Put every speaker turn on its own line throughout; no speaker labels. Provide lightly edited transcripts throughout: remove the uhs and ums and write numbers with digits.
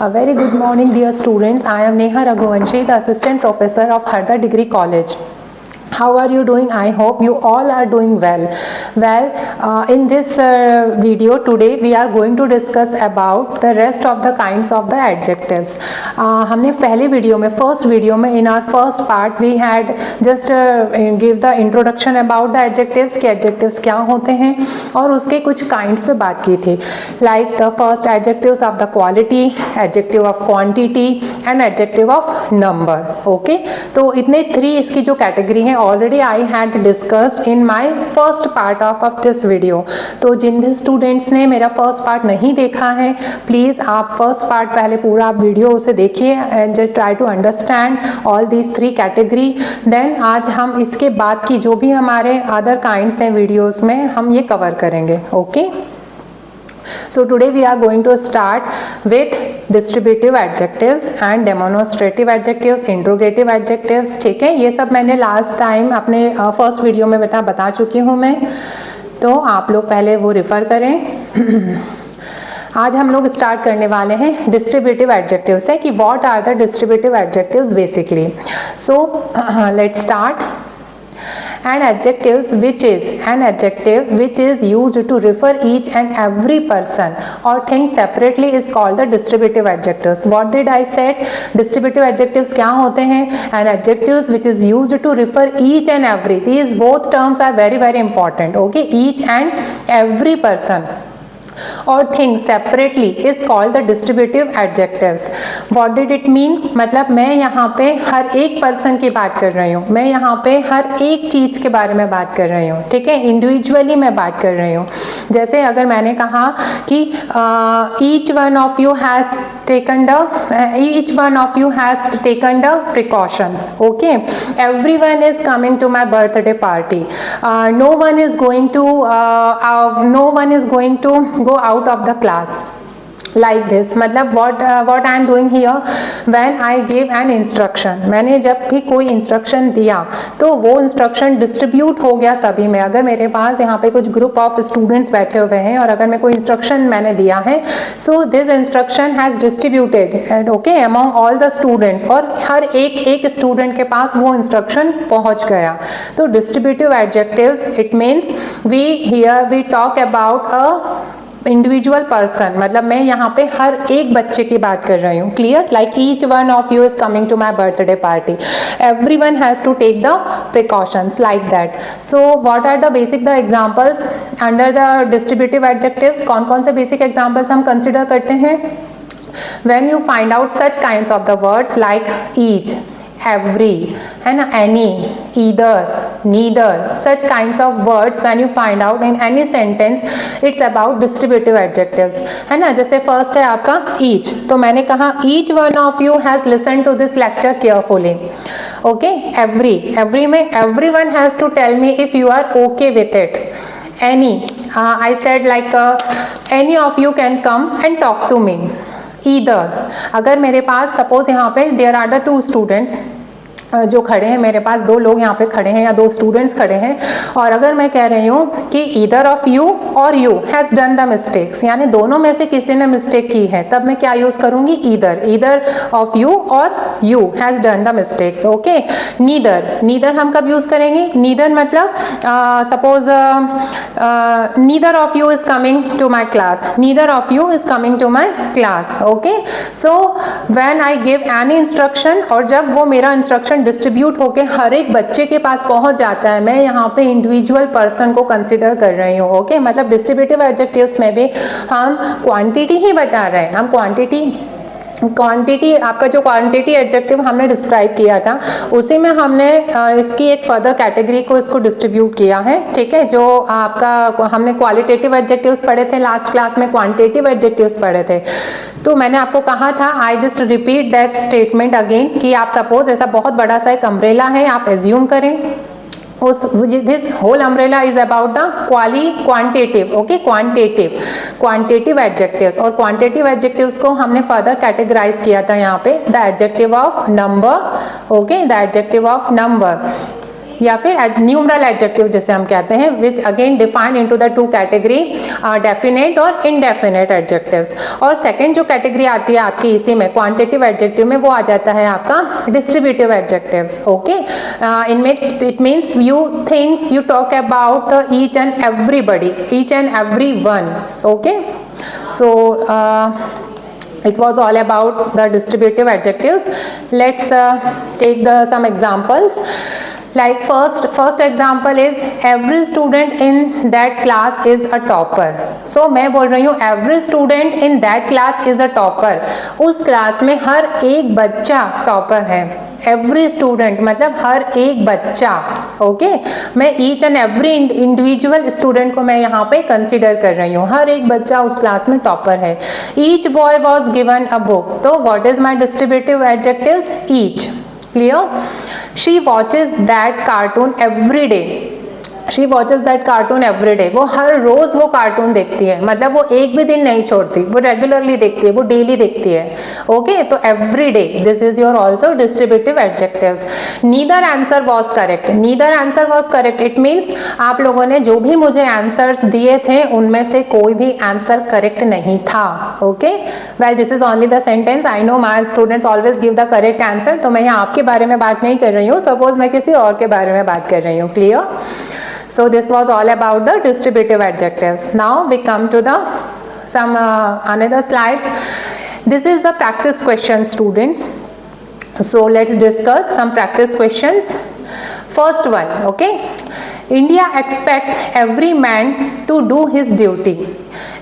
A very good morning, dear students. I am Neha Raghuvanshi, the Assistant Professor of Harda Degree College. How are you doing? I hope you all are doing well. In this video today we are going to discuss about the rest of the kinds of the adjectives. हमने पहले video में first video में in our first part we had just give the introduction about the adjectives कि adjectives क्या होते हैं और उसके कुछ kinds पे बात की थी, like the first adjectives of the quality, adjective of quantity and adjective of number. Okay, तो इतने 3 इसकी जो कैटेगरी है already I had discussed in my first part of this video. तो जिन भी स्टूडेंट्स ने मेरा फर्स्ट पार्ट नहीं देखा है प्लीज़ आप फर्स्ट पार्ट पहले पूरा आप वीडियो उसे देखिए and just try to understand all these 3 category. Then आज हम इसके बाद की जो भी हमारे अदर काइंड्स हैं वीडियोस में हम ये कवर करेंगे. Okay, So today we are going to start with distributive adjectives and demonstrative adjectives, interrogative adjectives. ठीक है, ये सब मैंने लास्ट टाइम अपने फर्स्ट वीडियो में बता चुकी हूँ मैं, तो आप लोग पहले वो रेफर करें. आज हम लोग स्टार्ट करने वाले हैं डिस्ट्रीब्यूटिव एडजेक्टिव से कि what are the distributive adjectives basically. So let's start. An adjective which is used to refer each and every person or thing separately is called the distributive adjectives. What did I said? Distributive adjectives क्या होते हैं? An adjectives which is used to refer each and every. These both terms are very very important. Okay, each and every person और thing separately is called the distributive adjectives. What did it mean? मतलब मैं यहाँ पे हर एक person की बात कर रही हूँ, मैं यहाँ पे हर एक चीज़ के बारे में बात कर रही हूँ. ठीक है, इंडिविजुअली मैं बात कर रही हूँ. जैसे अगर मैंने कहा कि each one of you has taken the precautions. Okay, every one is coming to my birthday party. No one is going to go out of the class. Like this, मतलब what I am doing here when I give an instruction. मैंने जब भी कोई instruction दिया तो वो instruction distribute हो गया सभी में. अगर मेरे पास यहाँ पे कुछ ग्रुप ऑफ स्टूडेंट्स बैठे हुए हैं और अगर मैं कोई इंस्ट्रक्शन मैंने दिया है so this instruction has distributed okay among all the students और हर एक स्टूडेंट के पास वो इंस्ट्रक्शन पहुँच गया. तो distributive adjectives it means we talk about a individual person. मतलब मैं यहाँ पे हर एक बच्चे की बात कर रही हूँ. Clear? Like each one of you is coming to my birthday party. Every one has to take the precautions like that. So what are the basic the examples under the distributive adjectives? कौन कौन से basic examples हम consider करते हैं? When you find out such kinds of the words like each, every, है ना, any, either, neither, such kinds of words when you find out in any sentence it's about distributive adjectives. है ना, जैसे first है आपका each, तो मैंने कहा each one of you has listened to this lecture carefully. Okay, every में everyone has to tell me if you are okay with it. Any, I said like any of you can come and talk to me. Either, अगर मेरे पास suppose यहाँ पे there are the 2 students जो खड़े हैं, मेरे पास 2 लोग यहाँ पे खड़े हैं या 2 स्टूडेंट्स खड़े हैं और अगर मैं कह रही हूँ कि ईदर ऑफ यू और you has done the mistakes, यानी दोनों में से किसी ने मिस्टेक की है, तब मैं क्या यूज़ करूँगी? ईदर ऑफ यू और you has done the mistakes. Okay, neither हम कब यूज़ करेंगे? नीदर मतलब suppose neither of you is coming to my class, neither of you is coming to my class. Okay, so when I give any instruction और जब वो मेरा instruction distribute होके हर एक बच्चे के पास पहुंच जाता है, मैं यहाँ पे इंडिविजुअल पर्सन को कंसिडर कर रही हूँ. ओके, मतलब डिस्ट्रीब्यूटिव एडजेक्टिव्स में भी हम क्वांटिटी ही बता रहे हैं. हम क्वांटिटी आपका जो क्वांटिटी एडजेक्टिव हमने डिस्क्राइब किया था उसी में हमने इसकी एक फर्दर कैटेगरी को इसको डिस्ट्रीब्यूट किया है. ठीक है, जो आपका हमने क्वालिटेटिव एडजेक्टिव्स पढ़े थे लास्ट क्लास में, क्वांटिटेटिव एडजेक्टिव्स पढ़े थे. तो मैंने आपको कहा था I just repeat that statement again कि आप सपोज ऐसा बहुत बड़ा सा एक अम्ब्रेला है, आप एज्यूम करें this whole umbrella is about the quantitative. Okay, quantitative adjectives और quantitative adjectives को हमने further categorize किया था यहाँ पे the adjective of number. Okay, the adjective of number. या फिर न्यूमरल एडजेक्टिव जिसे हम कहते हैं, which again defined into the two category, definite और इनडेफिनेट एडजेक्टिव्स। और सेकंड जो कैटेगरी आती है आपकी इसी में क्वांटिटेटिव एडजेक्टिव में, वो आ जाता है आपका डिस्ट्रीब्यूटिव एडजेक्टिव्स। ओके, इनमें it means you things you talk about the each and everybody, each and every one. Okay, so it was all about the distributive adjectives. Let's take some examples. Like first example is every student in that class is a topper. So मैं बोल रही हूँ every student in that class is a topper. उस class में हर एक बच्चा topper है। every student मतलब हर एक बच्चा। ओके, मैं each and every individual student को मैं यहाँ पे कंसिडर कर रही हूँ, हर एक बच्चा उस क्लास में टॉपर है। each boy was given a book. तो what is my distributive adjectives? each. Clear? She watches that cartoon every day. She watches that cartoon every day, वो हर रोज वो कार्टून देखती है, मतलब वो एक भी दिन नहीं छोड़ती, वो रेगुलरली देखती है, वो डेली देखती है। ओके, तो every day, this is your also distributive adjectives. Neither answer was correct, neither answer was correct, it means आप लोगों ने जो भी मुझे आंसर्स दिए थे उनमें से कोई भी आंसर करेक्ट नहीं था। Okay, well this is only the sentence, I know my students always give the correct answer, तो मैं यहाँ आपके बारे में बात नहीं कर रही हूँ, सपोज मैं किसी और के बारे में बात कर रही हूँ। Clear? So this was all about the distributive adjectives. Now we come to the some another slides. This is the practice question, students. So let's discuss some practice questions. First one, okay. India expects every man to do his duty.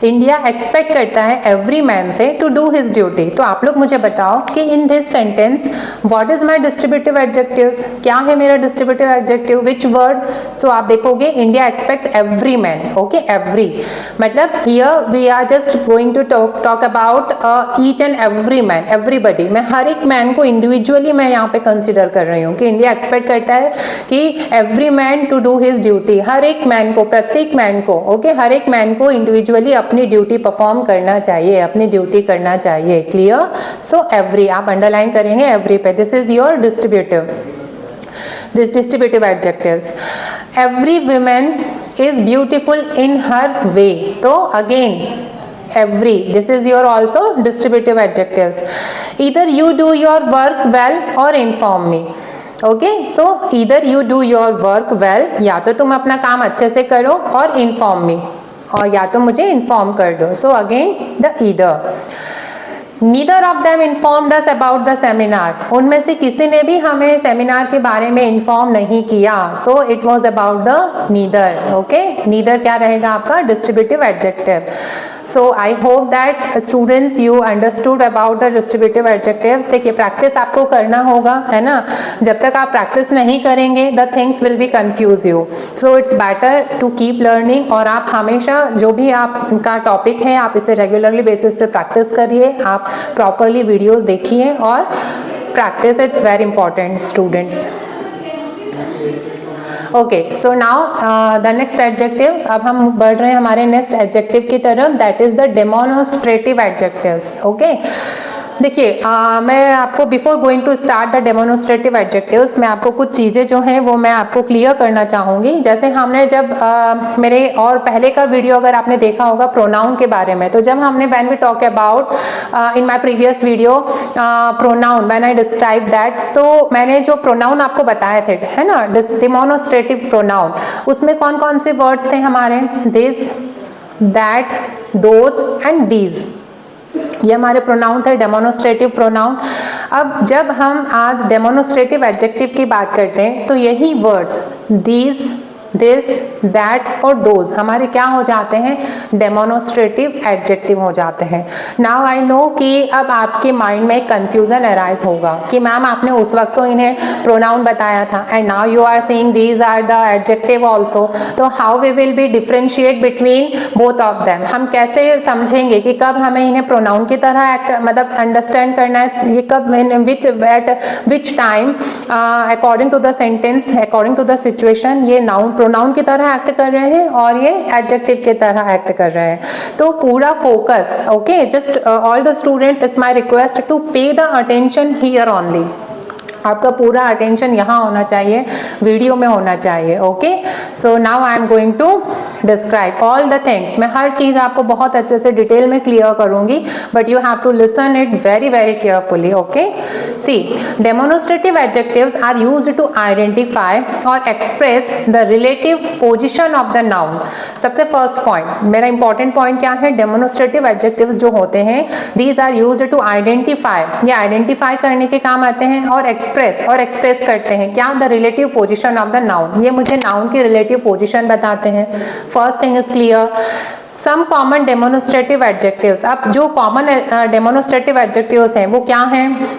India expect करता है every man से to do his duty. तो आप लोग मुझे बताओ कि in this sentence what is my distributive adjectives, क्या है मेरा distributive adjective, which word. So आप देखोगे India expects every man. Okay, every मतलब here we are just going to talk about each and every man, everybody. मैं हर एक man को इंडिविजुअली मैं यहाँ पे कंसिडर कर रही हूँ कि इंडिया एक्सपेक्ट करता है कि every man to do his duty, हर एक मैन को, प्रत्येक मैन को, ओके, हर एक मैन को इंडिविजुअली अपनी ड्यूटी परफॉर्म करना चाहिए, अपनी ड्यूटी करना चाहिए। क्लियर? सो एवरी आप अंडरलाइन करेंगे एवरी पे, this is your distributive, this distributive adjectives. Every women is beautiful in her way, तो again every, this is your also distributive adjectives. Either you do your work well or inform me. Okay, so either you do your work well, या तो तुम अपना काम अच्छे से करो, और इन्फॉर्म मी, और या तो मुझे इन्फॉर्म कर दो। So again the either. Neither of them informed us about the seminar, उनमें से किसी ने भी हमें सेमिनार के बारे में इन्फॉर्म नहीं किया। So it was about the neither. Okay, neither क्या रहेगा आपका distributive adjective. So I hope that students you understood about the distributive adjectives. देखिए प्रैक्टिस आपको करना होगा, है ना, जब तक आप प्रैक्टिस नहीं करेंगे the things will be confuse you. So it's better to keep learning, और आप हमेशा जो भी आपका टॉपिक है आप इसे रेगुलरली बेसिस पे प्रैक्टिस करिए, आप प्रॉपरली वीडियोस देखिए, और practice it's very important students. Okay, so now the next adjective, अब हम बढ़ रहे हैं हमारे नेक्स्ट एडजेक्टिव की तरफ, that is the demonstrative adjectives. Okay, देखिए मैं आपको before going to start the demonstrative adjectives, मैं आपको कुछ चीज़ें जो हैं वो मैं आपको क्लियर करना चाहूँगी। जैसे हमने जब मेरे और पहले का वीडियो अगर आपने देखा होगा प्रोनाउन के बारे में, तो जब हमने when we talk about in my previous video pronoun, when I describe that, तो मैंने जो प्रोनाउन आपको बताए थे, है ना, डेमोन्स्ट्रेटिव प्रोनाउन, उसमें कौन कौन से वर्ड्स थे हमारे, this, that, those and these, ये हमारे प्रोनाउन थे, डेमोन्स्ट्रेटिव प्रोनाउन। अब जब हम आज डेमोन्स्ट्रेटिव एडजेक्टिव की बात करते हैं तो यही वर्ड्स दीज, दिस, दैट और दोज हमारे क्या हो जाते हैं, डेमोन्स्ट्रेटिव एडजेक्टिव हो जाते हैं। नाउ आई नो कि अब आपके माइंड में एक कंफ्यूजन अराइज होगा कि मैम आपने उस वक्त तो इन्हें प्रोनाउन बताया था and now you are saying these are the adjective also, तो how we will be differentiate between both of them, हम कैसे समझेंगे कि कब हमें इन्हें प्रोनाउन की तरह मतलब अंडरस्टैंड करना है, ये कब, at which time, according to the sentence, according to the situation, ये नाउन प्रोनाउन की तरह एक्ट कर रहे हैं और ये एडजेक्टिव की तरह एक्ट कर रहे हैं। तो पूरा focus, okay, just all the students, it's my request to pay the attention here only. आपका पूरा अटेंशन यहाँ होना चाहिए, वीडियो में होना चाहिए। Okay, so now I am going to describe all the things. मैं हर चीज़ आपको बहुत अच्छे से डिटेल में क्लियर करूंगी, but you have to listen it very very carefully. Okay, see demonstrative adjectives are used to identify और express the relative position of the noun. सबसे फर्स्ट पॉइंट, मेरा इंपॉर्टेंट पॉइंट क्या है, डेमोन्स्ट्रेटिव एडजेक्टिव्स जो होते हैं these are used to identify, ये identify करने के काम आते हैं, और एक्सप्रेस करते हैं क्या, the relative position of the noun, ये मुझे नाउन की रिलेटिव पोजीशन बताते हैं। First thing is clear. Some common demonstrative adjectives, अब जो कॉमन डेमोन्स्ट्रेटिव एडजेक्टिव्स हैं वो क्या हैं,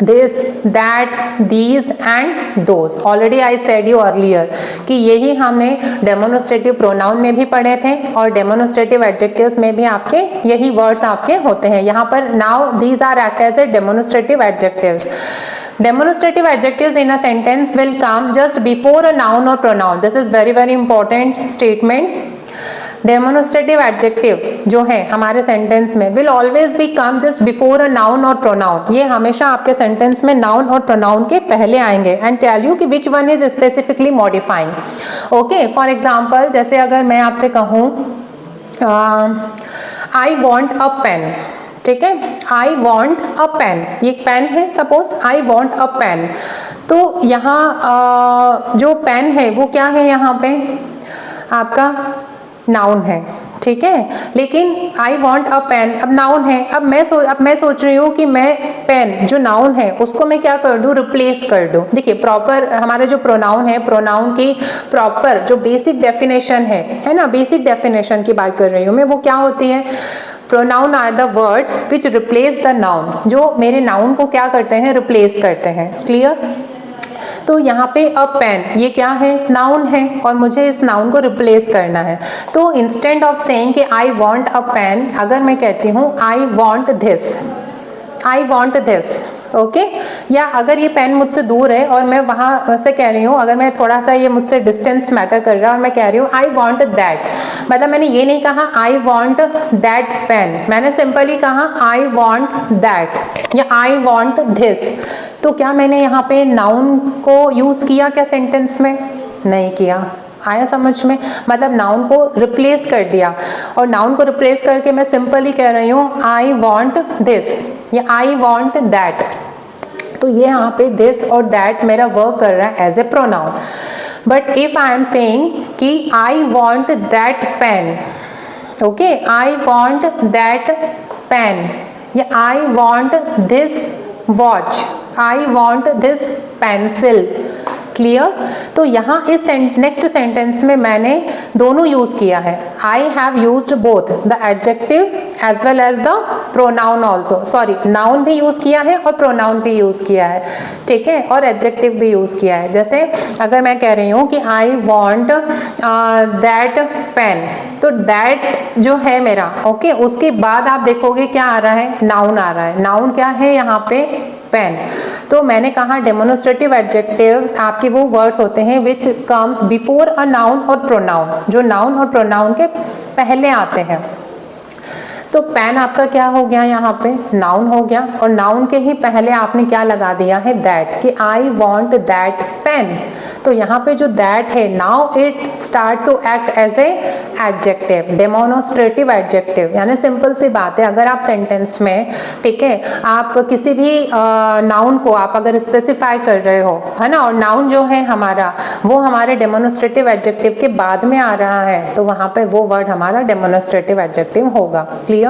this, that, these and those. Already I said you earlier कि यही हमने डेमोन्स्ट्रेटिव प्रोनाउन में भी पढ़े थे और डेमोन्स्ट्रेटिव एडजेक्टिव्स में भी आपके यही वर्ड्स आपके होते हैं। यहाँ पर now these are act as a demonstrative adjectives. Demonstrative adjectives in a sentence will come just before a noun or pronoun. This is very very important statement. Demonstrative adjective जो है हमारे सेंटेंस में will always be come just before a noun or pronoun. ये हमेशा आपके sentence में noun और pronoun के पहले आएंगे and tell you कि which one is specifically modifying. Okay, for example जैसे अगर मैं आपसे कहूँ I want a pen, ठीक है, आई वॉन्ट अ पेन, ये पेन है suppose, I want a pen. तो यहाँ जो पेन है वो क्या है, यहाँ पे आपका नाउन है, ठीक है, लेकिन आई वॉन्ट अ पेन अब नाउन है। अब मैं सोच रही हूँ कि मैं पेन जो नाउन है उसको मैं क्या कर दूँ, रिप्लेस कर दूँ। देखिए प्रॉपर हमारा जो प्रोनाउन है, प्रोनाउन की प्रॉपर जो बेसिक डेफिनेशन है ना, बेसिक डेफिनेशन की बात कर रही हूँ मैं, वो क्या होती है, pronoun are the words which replace the noun, जो मेरे नाउन को क्या करते हैं, रिप्लेस करते हैं। क्लियर? तो यहाँ पे अ पेन ये क्या है, नाउन है, और मुझे इस नाउन को रिप्लेस करना है। तो इंस्टेंट ऑफ सेइंग कि आई वॉन्ट अ पेन, अगर मैं कहती हूँ आई want this, I want this, okay, या अगर ये पेन मुझसे दूर है और मैं वहाँ से कह रही हूँ, अगर मैं थोड़ा सा ये मुझसे डिस्टेंस मैटर कर रहा है और मैं कह रही हूँ आई वॉन्ट दैट, मतलब मैंने ये नहीं कहा आई वॉन्ट दैट पेन, मैंने सिंपली कहा आई वॉन्ट दैट या आई वॉन्ट दिस। तो क्या मैंने यहाँ पे नाउन को यूज़ किया क्या सेंटेंस में? नहीं किया। आया समझ में? मतलब नाउन को रिप्लेस कर दिया, और नाउन को रिप्लेस करके मैं सिंपली कह रही हूँ आई वॉन्ट दिस या आई वॉन्ट दैट। तो ये यहाँ पे दिस और दैट मेरा वर्क कर रहा है as a pronoun. But if I am saying कि I want that pen, okay, I want that pen या I want this watch, I want this pencil. Clear? तो यहाँ इस नेक्स्ट सेंटेंस में मैंने दोनों यूज किया है। I have used both the adjective as well as the pronoun also, sorry noun भी यूज किया है और प्रोनाउन भी यूज किया है, ठीक है, और एडजेक्टिव भी यूज किया है। जैसे अगर मैं कह रही हूँ कि आई वॉन्ट दैट पेन, तो दैट जो है मेरा, ओके, उसके बाद आप देखोगे क्या आ रहा है, नाउन आ रहा है। नाउन क्या है यहाँ पे? पेन। तो मैंने कहा डेमोन्स्ट्रेटिव एडजेक्टिव्स आपके वो वर्ड्स होते हैं which comes before a noun और प्रोनाउन, जो नाउन और प्रोनाउन के पहले आते हैं। तो पेन आपका क्या हो गया, यहाँ पे नाउन हो गया, और नाउन के ही पहले आपने क्या लगा दिया है, दैट, कि आई वॉन्ट दैट पेन। तो यहाँ पे जो दैट है, now it start to act as a adjective, demonstrative adjective. यानी सिंपल सी बात है, अगर आप सेंटेंस में, ठीक है, आप किसी भी नाउन को आप अगर स्पेसिफाई कर रहे हो, है ना, और नाउन जो है हमारा वो हमारे डेमोन्स्ट्रेटिव एडजेक्टिव के बाद में आ रहा है, तो वहाँ पे वो वर्ड हमारा डेमोन्स्ट्रेटिव एडजेक्टिव होगा। क्लियर?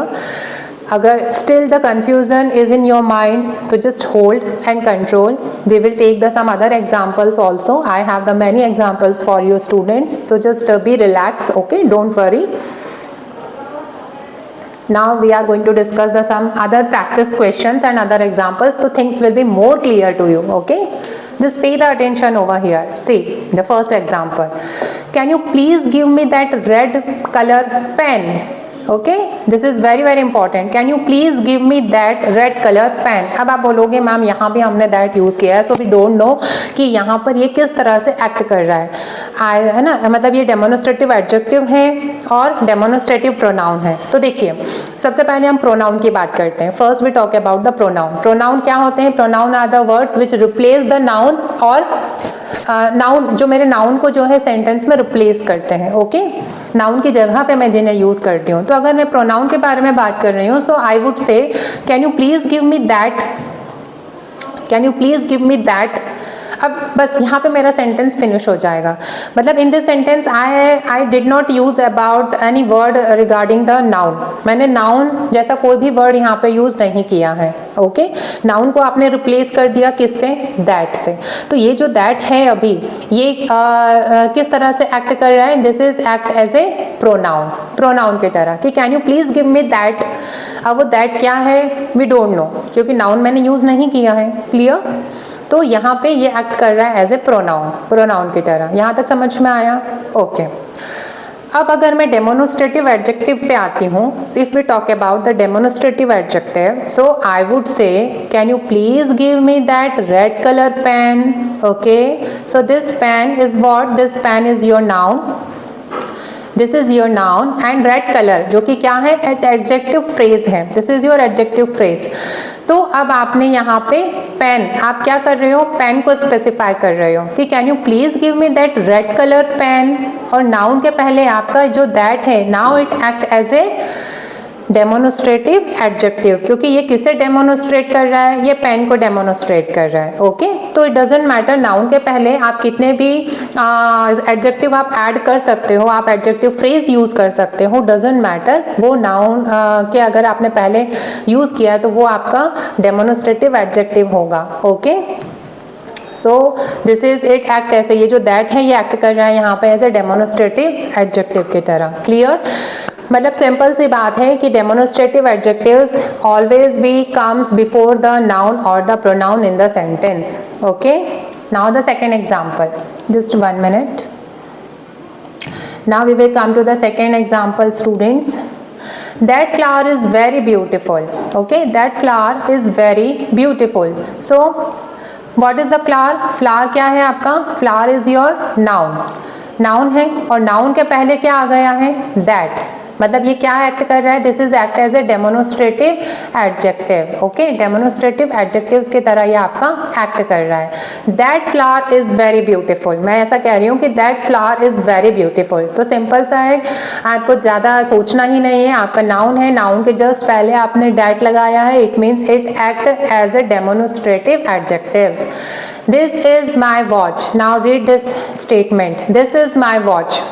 अगर still the confusion is in your mind, so just hold and control. We will take the some other examples also. I have the many examples for you students, so just be relaxed, okay, don't worry. Now we are going to discuss the some other practice questions and other examples, so things will be more clear to you, okay. Just pay the attention over here. See the first example. Can you please give me that red color pen? Okay, this is very very important. Can you please give me that red colour pen. अब आप बोलोगे ma'am यहाँ भी हमने that use किया है, so we don't no कि यहाँ पर ये किस तरह से एक्ट कर रहा है ना, मतलब ये डेमोन्स्ट्रेटिव एडजेक्टिव है और डेमोन्स्ट्रेटिव प्रोनाउन है। तो देखिए सबसे पहले हम प्रोनाउन की बात करते हैं। First we talk about the pronoun. Pronoun क्या होते हैं? Pronoun are the words which replace the noun, और नाउन जो मेरे नाउन को जो है सेंटेंस में रिप्लेस करते हैं। ओके, नाउन की जगह पे मैं जिन्हें यूज करती हूँ। तो अगर मैं प्रोनाउन के बारे में बात कर रही हूँ, so I would say can you please give me that, can you please give me that. अब बस यहाँ पे मेरा सेंटेंस फिनिश हो जाएगा। मतलब इन this sentence I did not use about any word regarding the noun. मैंने नाउन जैसा कोई भी वर्ड यहाँ पे यूज नहीं किया है। ओके, नाउन को आपने रिप्लेस कर दिया किससे? दैट से। तो ये जो दैट है अभी ये किस तरह से एक्ट कर रहा है? This is act as a pronoun, pronoun की तरह कि can you please give me that. अब वो दैट क्या है वी डोंट नो, क्योंकि नाउन मैंने यूज नहीं किया है। क्लियर? तो यहाँ पे ये एक्ट कर रहा है एज ए प्रोनाउन, प्रोनाउन की तरह। यहाँ तक समझ में आया? ओके। अब अगर मैं डेमोन्स्ट्रेटिव एडजेक्टिव पे आती हूँ, if we talk about the demonstrative adjective, so I would say can you please give me that red colour pen. Okay, so this pen is what? This pen is your noun, this is your noun, and red colour जो कि क्या है? Adjective phrase है। This is your adjective phrase. तो अब आपने यहाँ पे पेन, आप क्या कर रहे हो? पेन को स्पेसिफाई कर रहे हो कि can you please give me that red colour pen, और नाउन के पहले आपका जो दैट है, now it act as a demonstrative adjective, क्योंकि ये किसे डेमोन्स्ट्रेट कर रहा है? ये पेन को डेमोन्स्ट्रेट कर रहा है। ओके, तो इट डजेंट मैटर नाउन के पहले आप कितने भी एडजेक्टिव आप ऐड कर सकते हो, आप एडजेक्टिव फ्रेज यूज कर सकते हो, डजेंट मैटर। वो नाउन के अगर आपने पहले यूज किया तो वो आपका डेमोन्स्ट्रेटिव एडजेक्टिव होगा। Okay, so this is it act ऐसे, ये जो दैट है ये एक्ट कर रहा है यहाँ पे एज ए डेमोन्स्ट्रेटिव एडजेक्टिव की तरह। क्लियर? मतलब सिंपल सी बात है कि demonstrative adjectives always be comes before the noun और the pronoun in the sentence. Okay, now the second example, just 1 minute. Now we will come to the second example, students. That flower is very beautiful. Okay, that flower is very beautiful. So what is the flower? Flower क्या है आपका? Flower is your noun. Noun है, और noun के पहले क्या आ गया है? That. मतलब ये क्या एक्ट कर रहा है? This is act as a demonstrative adjective. Okay, demonstrative adjectives की तरह ये आपका एक्ट कर रहा है। That flower is very beautiful. मैं ऐसा कह रही हूँ कि that flower is very beautiful. तो सिंपल सा है, आपको ज़्यादा सोचना ही नहीं है। आपका नाउन है, नाउन के जस्ट पहले आपने दैट लगाया है, it means it act as a demonstrative adjectives. This is my watch. Now read this statement, this is my watch.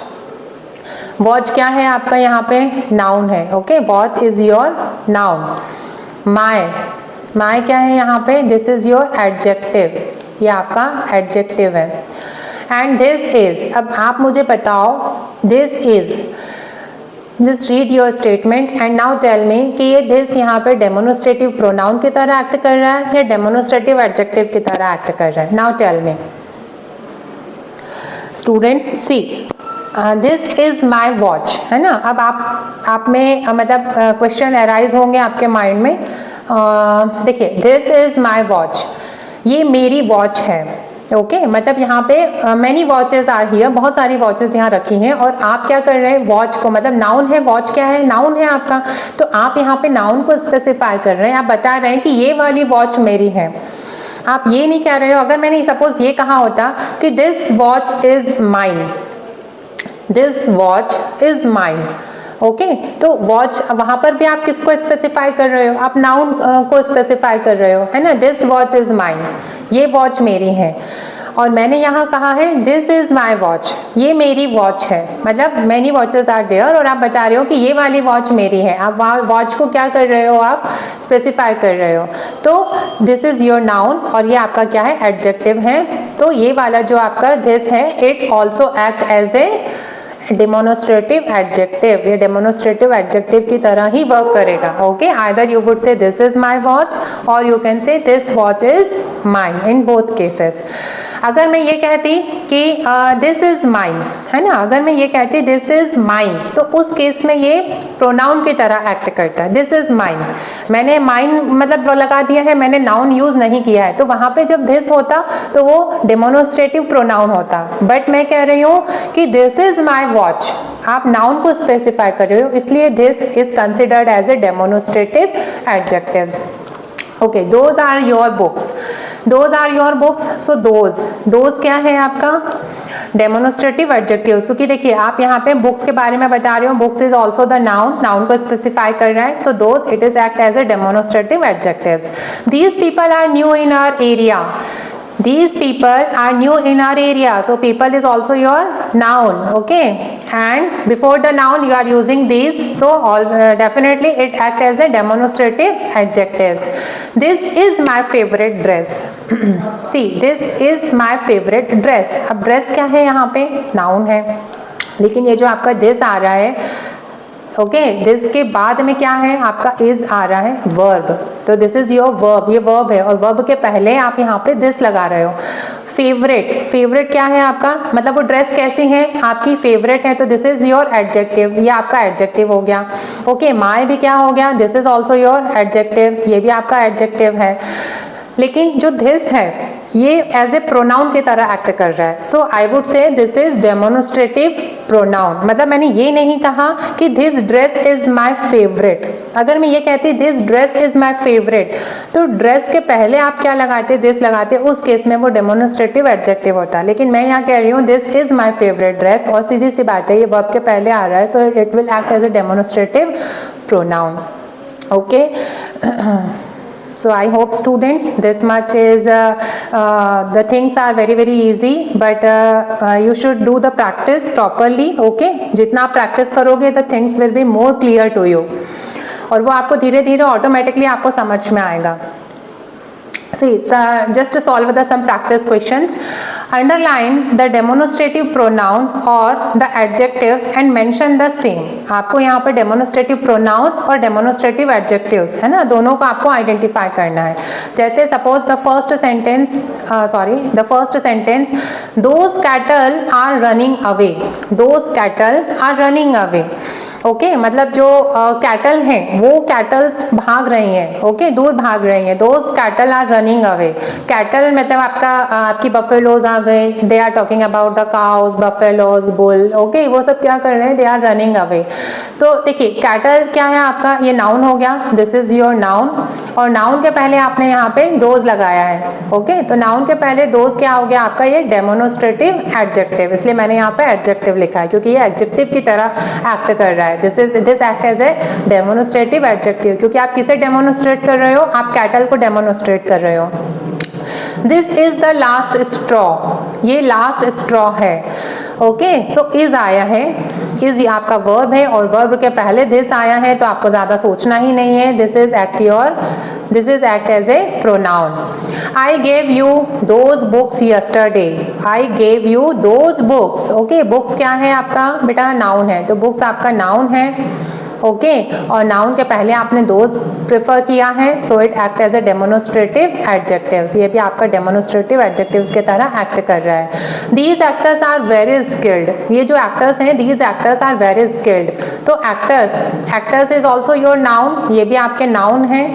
Watch क्या है आपका? यहाँ पे नाउन है। Okay, watch is your noun. My, my क्या है यहाँ पे? दिस इज योर एडजेक्टिव, ये आपका एडजेक्टिव है। एंड दिस इज, अब आप मुझे बताओ, this is, just read your statement and now tell me कि ये दिस यहाँ पे डेमोन्स्ट्रेटिव प्रोनाउन की तरह एक्ट कर रहा है या डेमोन्स्ट्रेटिव एडजेक्टिव की तरह एक्ट कर रहा है? Now tell me students, see this is my watch, है ना। अब आप में मतलब क्वेश्चन अराइज होंगे आपके माइंड में। देखिए, दिस इज माई वॉच, ये मेरी वॉच है। ओके, मतलब यहाँ पे मैनी वॉचेस आर हियर, बहुत सारी वॉचेस यहाँ रखी हैं, और आप क्या कर रहे हैं? वॉच को, मतलब नाउन है, वॉच क्या है? नाउन है आपका। तो आप यहाँ पे नाउन को स्पेसिफाई कर रहे हैं, आप बता रहे हैं कि ये वाली वॉच मेरी है। आप ये नहीं कह रहे हो, अगर मैंने सपोज ये कहा होता कि this watch is mine, this watch is mine. Okay, तो वॉच वहां पर भी आप किसको स्पेसिफाई कर रहे हो? आप नाउन को स्पेसिफाई कर रहे हो, है ना। दिस वॉच इज माइन, ये वॉच मेरी है। और मैंने यहाँ कहा है दिस इज माई वॉच, ये मेरी वॉच है। मतलब मैनी वॉचेस आर देयर, और आप बता रहे हो कि ये वाली वॉच मेरी है। आप वॉच को क्या कर रहे हो? आप स्पेसिफाई कर रहे हो। तो दिस इज योर नाउन, और ये आपका क्या है? एडजेक्टिव है। तो ये वाला जो आपका दिस है, it also act as a demonstrative adjective, ये डेमोन्स्ट्रेटिव एडजेक्टिव की तरह ही वर्क करेगा। Okay, either you would say this is my watch और you can say this watch is mine, in both cases. अगर मैं ये कहती कि दिस इज माइन, है ना, अगर मैं ये कहती दिस इज माइन, तो उस केस में ये प्रोनाउन की तरह एक्ट करता है। दिस इज माइन, मैंने माइन मतलब वो लगा दिया है, मैंने नाउन यूज नहीं किया है, तो वहां पे जब दिस होता तो वो डेमोन्स्ट्रेटिव प्रोनाउन होता। बट मैं कह रही हूँ कि दिस इज माई वॉच, आप नाउन को स्पेसिफाई कर रहे हो, इसलिए this is considered as a demonstrative adjectives. Okay, those are your books, those are your books. So those क्या है आपका डेमोन्स्ट्रेटिव एडजेक्टिव्स, क्योंकि देखिए आप यहाँ पे बुक्स के बारे में बता रहे हो, books is also the noun, noun को स्पेसिफाई कर रहा है। So those it is act as a demonstrative adjectives. These people are new in our area, these people are new in our area, so people is also your noun, okay, and before the noun you are using these, so all definitely it act as a demonstrative adjectives. This is my favorite dress see, this is my favorite dress, अब dress क्या है यहाँ पे, noun है, लेकिन ये जो आपका this आ रहा है, ओके, दिस के बाद में क्या है आपका इज आ रहा है, वर्ब, तो दिस इज योर वर्ब, ये वर्ब है, और वर्ब के पहले आप यहाँ पे दिस लगा रहे हो। फेवरेट, फेवरेट क्या है आपका, मतलब वो ड्रेस कैसी है, आपकी फेवरेट है, तो दिस इज योर एडजेक्टिव, ये आपका एडजेक्टिव हो गया। ओके, माई भी क्या हो गया, this is also your adjective, ये भी आपका एडजेक्टिव है। लेकिन जो दिस है ये एज ए प्रोनाउन की तरह एक्ट कर रहा है, so I would say this is demonstrative pronoun. मतलब मैंने ये नहीं कहा कि this dress is my favourite, अगर मैं ये कहती this dress is my favourite, तो ड्रेस के पहले आप क्या लगाते, दिस लगाते, उस केस में वो डेमोन्स्ट्रेटिव एडजेक्टिव होता। लेकिन मैं यहाँ कह रही हूँ this is my favourite dress, और सीधी सी बात है ये वर्ब के पहले आ रहा है, so it will act as a demonstrative pronoun. Okay, so I hope students this much is the things are very easy, but you should do the practice properly, okay, जितना आप practice करोगे the things will be more clear to you, और वो आपको धीरे धीरे automatically आपको समझ में आएगा। See, just to solve the some practice questions. Underline the demonstrative pronoun or the adjectives and mention the same. आपको यहाँ पर demonstrative pronoun और demonstrative adjectives है ना, दोनों को आपको identify करना है। जैसे suppose the first sentence, those cattle are running away. Those cattle are running away. Okay, मतलब जो कैटल हैं वो कैटल्स भाग रही हैं, ओके, दूर भाग रही हैं, those cattle are running away. Cattle मतलब आपकी बफेलोज आ गए, they are talking about the cows, buffaloes, bull, okay, वो सब क्या कर रहे हैं, दे आर रनिंग अवे। तो देखिए कैटल क्या है आपका, ये नाउन हो गया, दिस इज योर नाउन, और नाउन के पहले आपने यहाँ पे दोज लगाया है, ओके, तो नाउन के पहले दोज क्या हो गया आपका, ये डेमोन्स्ट्रेटिव एडजेक्टिव, इसलिए मैंने यहाँ पे एडजेक्टिव लिखा है क्योंकि ये एडजेक्टिव की तरह एक्ट कर रहा है। This act as a demonstrative adjective, क्योंकि आप किसे डेमोन्स्ट्रेट कर रहे हो, आप कैटल को डेमोन्स्ट्रेट कर रहे हो। This is the last straw, ये लास्ट स्ट्रॉ है, ओके, सो इज आया है, इज आपका वर्ब है और वर्ब के पहले दिस आया है, तो आपको ज्यादा सोचना ही नहीं है, this is act as a pronoun. I gave you those books yesterday, I gave you those books, okay, books क्या है आपका बेटा, नाउन है, तो बुक्स आपका नाउन है, ओके, और नाउन के पहले आपने दोज प्रेफर किया है, so it act as a demonstrative adjectives, ये भी आपका डेमोन्स्ट्रेटिव एडजेक्टिव्स की तरह एक्ट कर रहा है। These actors are very skilled, ये जो एक्टर्स हैं these actors are very skilled, तो actors is also your noun, ये भी आपके नाउन है,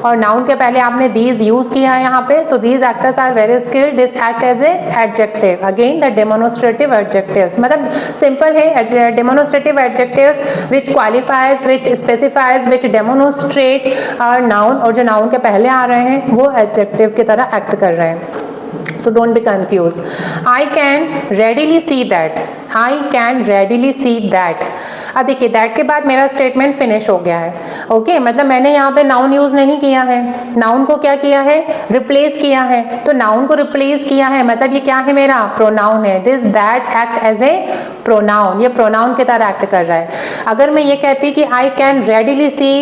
और नाउन के पहले आपने दीज यूज किया है यहाँ पे, so these actors are very skilled, this act as a adjective, again the demonstrative adjectives, मतलब सिंपल है, demonstrative adjectives which qualifies, which specifies, which demonstrate are noun, और जो नाउन के पहले आ रहे हैं वो एडजेक्टिव की तरह एक्ट कर रहे हैं। So don't be confused. I can readily see that. I can readily see that. अब देखिए दैट के बाद मेरा स्टेटमेंट फिनिश हो गया है, ओके, मतलब मैंने यहाँ पे नाउन यूज नहीं किया है, नाउन को क्या किया है, रिप्लेस किया है, तो नाउन को रिप्लेस किया है मतलब ये क्या है, मेरा प्रोनाउन है, this that act as a pronoun, ये प्रोनाउन की तरह एक्ट कर रहा है। अगर मैं ये कहती कि I can readily see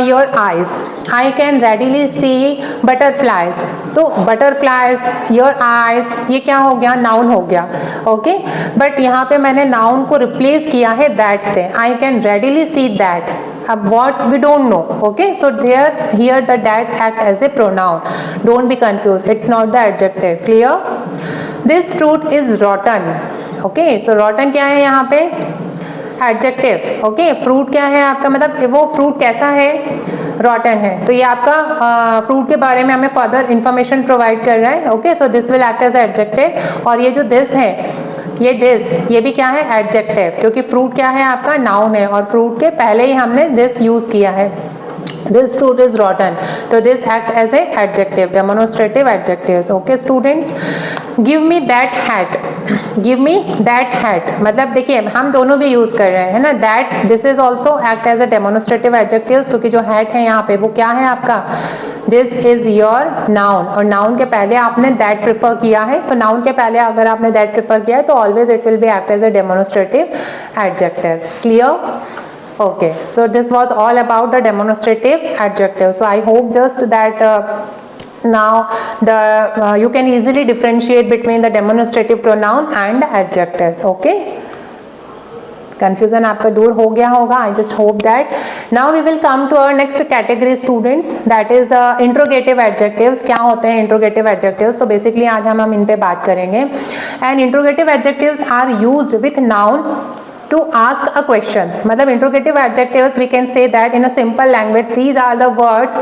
your eyes, I can readily see butterflies, तो बटरफ्लाइज, योर आईज, ये क्या हो गया, नाउन हो गया, ओके। बट यहाँ पे मैंने नाउन को रिप्लेस किया है दैट से, आई कैन रेडिली सी दैट। अब what we don't know, okay, so there here the that act as a pronoun, don't be confused, it's not the adjective, clear? This fruit is rotten, okay, so rotten क्या है यहाँ पे, adjective, okay. Fruit क्या है आपका, मतलब वो fruit कैसा है, रॉटन है, तो ये आपका फ्रूट के बारे में हमें फर्दर इंफॉर्मेशन प्रोवाइड कर रहा है, okay. So this will act as adjective, और ये जो दिस है, ये दिस, ये भी क्या है, एडजेक्टिव, क्योंकि फ्रूट क्या है आपका, नाउन है, और फ्रूट के पहले ही हमने दिस यूज किया है, this fruit is rotten, so this act as a adjective, demonstrative adjectives, okay students। give me that hat, give me that hat, मतलब देखिए हम दोनों भी यूज कर रहे हैं ना, that this is also act as a demonstrative adjectives, क्योंकि जो hat है यहाँ पे वो क्या है आपका, this is your noun, और noun के पहले आपने that प्रेफर किया है, तो noun के पहले अगर आपने that प्रेफर किया है तो always it will be act as a demonstrative adjectives, clear? Okay, so this was all about the demonstrative adjective. So I hope just that now the you can easily differentiate between the demonstrative pronoun and adjectives, okay? Confusion आपका दूर हो गया होगा, I just hope that. Now we will come to our next category students, that is interrogative adjectives. क्या होते हैं interrogative adjectives? तो basically आज हम इन पे बात करेंगे। And interrogative adjectives are used with noun to ask a questions, मतलब interrogative adjectives we can say that in a simple language these are the words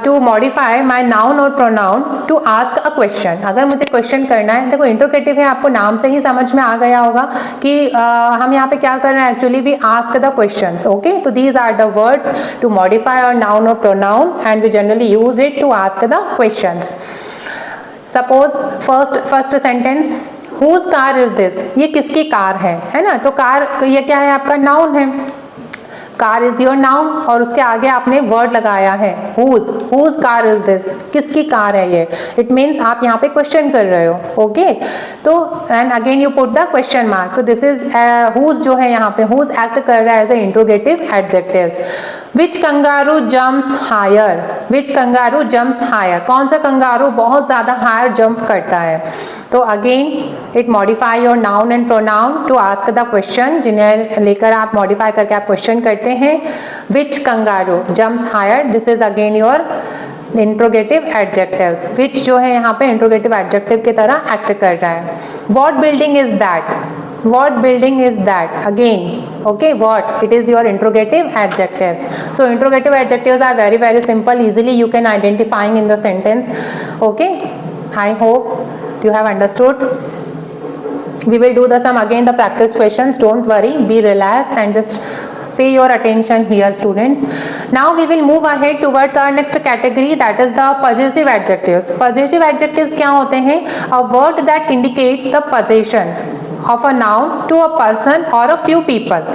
to modify my noun or pronoun to ask a question। अगर मुझे question करना है, देखो interrogative है, आपको नाम से ही समझ में आ गया होगा कि हम यहाँ पे क्या कर रहे हैं, actually we ask the questions, okay। तो these are the words to modify our noun or pronoun and we generally use it to ask the questions। Suppose first sentence, whose car is this, ये किसकी car है ना, तो car ये क्या है आपका, नाउन है, कार इज योर नाउन, और उसके आगे आपने वर्ड लगाया है whose car is this, किसकी कार है ये, इट मीन्स आप यहाँ पे क्वेश्चन कर रहे हो, ओके। तो and again you put the question mark, so this is whose जो है यहाँ पे whose एक्ट कर रहा है as a interrogative adjectives. Which kangaroo jumps higher, which kangaroo jumps higher, कौन सा कंगारू बहुत ज्यादा हायर जंप करता है, तो again it modify your noun and pronoun to ask the question, जिन्हें लेकर आप मॉडिफाई करके आप क्वेश्चन करते हैं। Which kangaroo jumps higher, this is again your interrogative adjectives, which जो है यहाँ पे इंट्रोगेटिव एडजेक्टिव की तरह एक्ट कर रहा है। What building is that, what building is that, again okay, what, it is your interrogative adjectives। so interrogative adjectives are very very simple, easily you can identifying in the sentence, okay। I hope you have understood। we will do the some again the practice questions, don't worry, be relaxed and just pay your attention here students। now we will move ahead towards our next category, that is the possessive adjectives। possessive adjectives क्या होते हैं, a word that indicates the possession of a noun to a person or a few people,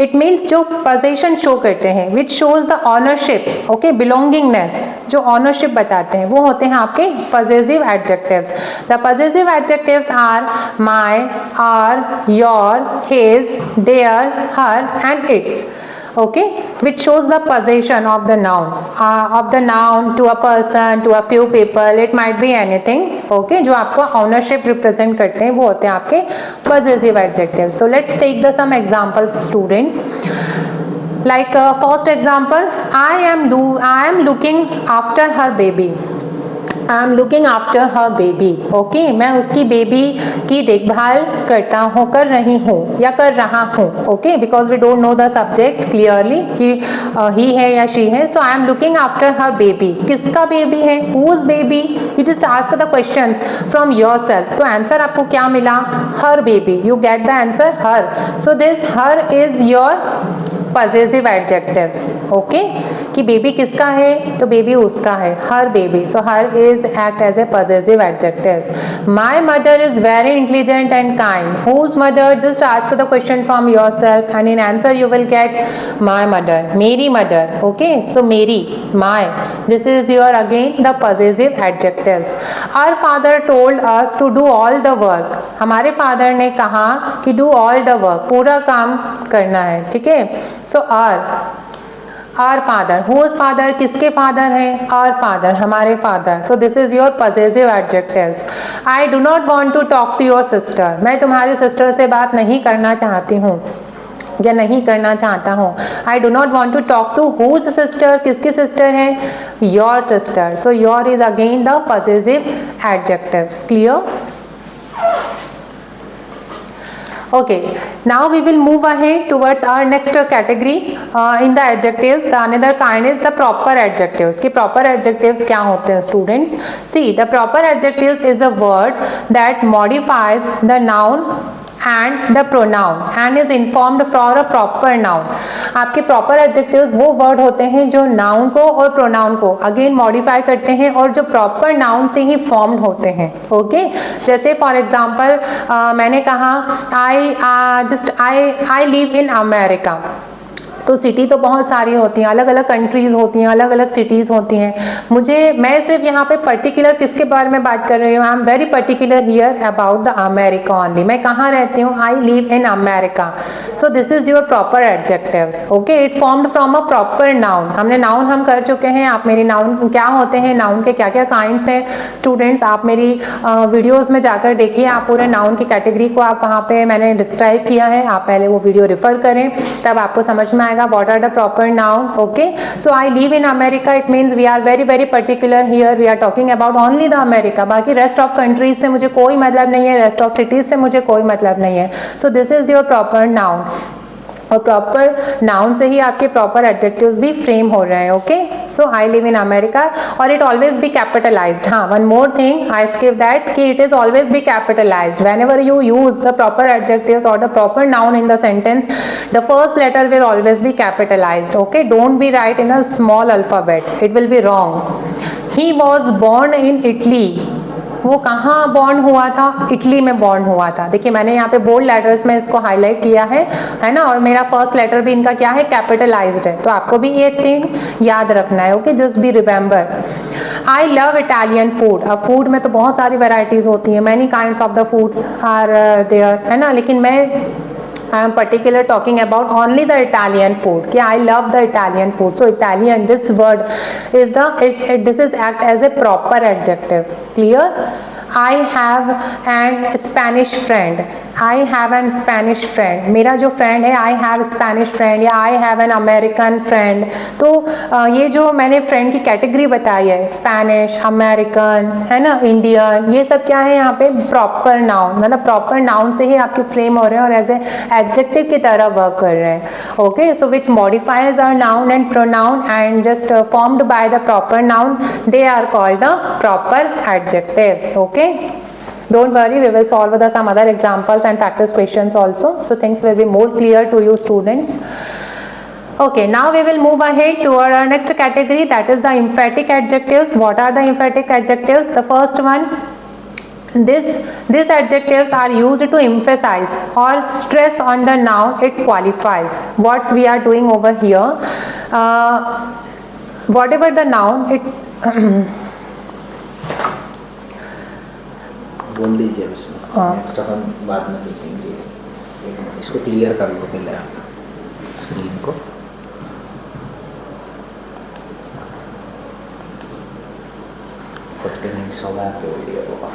it means जो possession show करते हैं, which shows the ownership, okay, belongingness, जो ownership बताते हैं वो होते हैं आपके possessive adjectives। the possessive adjectives are my, our, your, his, their, her and its, okay, which shows the possession of the noun to a person, to a few people, it might be anything, okay, जो आपको ownership represent करते हैं वो होते हैं आपके possessive adjectives। so let's take the some examples students, like first example, I am looking after her baby, I am looking after her baby, okay, मैं उसकी बेबी की देखभाल कर रही हूँ या कर रहा हूँ, okay, because we don't know the subject clearly कि ही है या शी है। So I am looking after her baby, किसका बेबी है, whose baby, you just ask the questions from yourself, तो आंसर आपको क्या मिला, her baby, you get the answer her. So this her is your possessive adjectives, okay, कि baby किसका है, तो बेबी उसका है, her baby, so her is act as a possessive adjectives। my mother is very intelligent and kind, whose mother, just ask the question from yourself and in answer you will get my mother, मेरी mother, okay, so मेरी, my, this is your again the possessive adjectives। our father told us to do all the work, हमारे father ने कहा कि do all the work, पूरा काम करना है, ठीक है। so our father, whose father, किसके फादर हैं, आवर फादर, हमारे father. So this is your possessive adjectives. I do not want to talk to your sister, मैं तुम्हारी सिस्टर से बात नहीं करना चाहती हूँ या नहीं करना चाहता हूँ। I do not want to talk to whose sister, किसकी सिस्टर है, your sister. So your is again the possessive adjectives. Clear? Okay, now we will move ahead towards our next category in the adjectives. The another kind is the proper adjectives. कि proper adjectives क्या होते हैं students? See, the proper adjectives is a word that modifies the noun and the pronoun and is informed for a proper noun. आपके proper adjectives वो word होते हैं जो noun को और pronoun को again modify करते हैं और जो proper noun से ही formed होते हैं। okay? जैसे for example मैंने कहा I live in America। तो सिटी तो बहुत सारी होती हैं, अलग अलग कंट्रीज़ होती हैं, अलग अलग सिटीज़ होती हैं। मैं सिर्फ यहाँ पे पर्टिकुलर किसके बारे में बात कर रही हूँ, I am very particular here about the America only. मैं कहाँ रहती हूँ, आई live in America. So this is your proper adjectives. Okay, it formed from a proper noun. हमने नाउन हम कर चुके हैं। आप मेरी नाउन क्या होते हैं, नाउन के क्या क्या काइंड्स हैं स्टूडेंट्स, आप मेरी वीडियोज़ में जाकर देखिए। आप पूरे नाउन की कैटेगरी को आप वहाँ पे मैंने डिस्क्राइब किया है, आप पहले वो वीडियो रेफर करें, तब आपको समझ में what are the proper noun. Okay, so I live in America, it means we are very particular here, we are talking about only the America. बाकी rest of countries से मुझे कोई मतलब नहीं है, rest of cities से मुझे कोई मतलब नहीं है। So this is your proper noun. और प्रॉपर नाउन से ही आपके प्रॉपर एडजेक्टिव्स भी फ्रेम हो रहे हैं। Okay, so I live in America और इट ऑलवेज बी कैपिटलाइज्ड। हाँ, one more thing I skip that कि it is always be capitalized whenever you use the proper adjectives और the proper noun in the sentence, the first letter will always be capitalized. Okay, don't be write in a small alphabet, it will be wrong. He was born in Italy, वो कहाँ born हुआ था, Italy में born हुआ था। देखिए मैंने यहाँ पे बोल्ड लेटर्स में इसको हाईलाइट किया है ना, और मेरा फर्स्ट लेटर भी इनका क्या है, कैपिटलाइज्ड है। तो आपको भी ये थिंग याद रखना है। Okay, just be remember. I love Italian food. अब फूड में तो बहुत सारी वेराइटीज होती हैं, many kinds of the foods are there, है ना, लेकिन मैं I am particular talking about only the Italian food. कि I love the Italian food. So Italian, this word is this is act as a proper adjective. Clear? I have an Spanish friend. I have an Spanish friend. मेरा जो friend है I have Spanish friend या I have an American friend. तो ये जो मैंने friend की category बताई है, स्पेनिश, अमेरिकन, है ना, इंडियन, ये सब क्या है यहाँ पे प्रॉपर नाउन, मतलब प्रॉपर नाउन से ही आपके फ्रेम हो रहे हैं और एज ए एडजेक्टिव की तरह वर्क कर रहे हैं। Okay, so which modifies are noun and pronoun and just formed by the proper noun, they are called the proper adjectives. Okay, don't worry, we will solve the some other examples and practice questions also, so things will be more clear to you students. Okay, now we will move ahead to our next category, that is the emphatic adjectives. What are the emphatic adjectives? The first one, these adjectives are used to emphasize or stress on the noun it qualifies. What we are doing over here, whatever the noun it
बोल दीजिए उसमें, next हम बाद में देखेंगे। इसको clear कर लो पहले स्क्रीन को। कुछ मिनट्स हो गया आपके वीडियो को।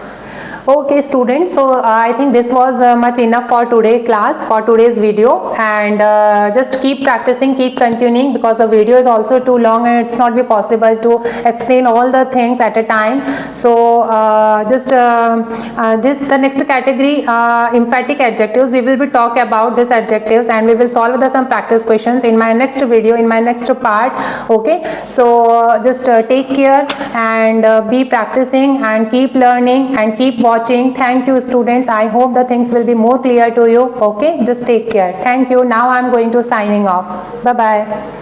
Okay students, so I think this was much enough for today's class, for today's video, and just keep practicing, keep continuing, because the video is also too long and it's not be possible to explain all the things at a time. So the next category, emphatic adjectives, we will be talk about these adjectives and we will solve some practice questions in my next video, in my next part. Okay, so just take care and be practicing and keep learning and keep watching. Thank you students, I hope the things will be more clear to you. Okay, just take care. Thank you. Now I am going to signing off. Bye bye.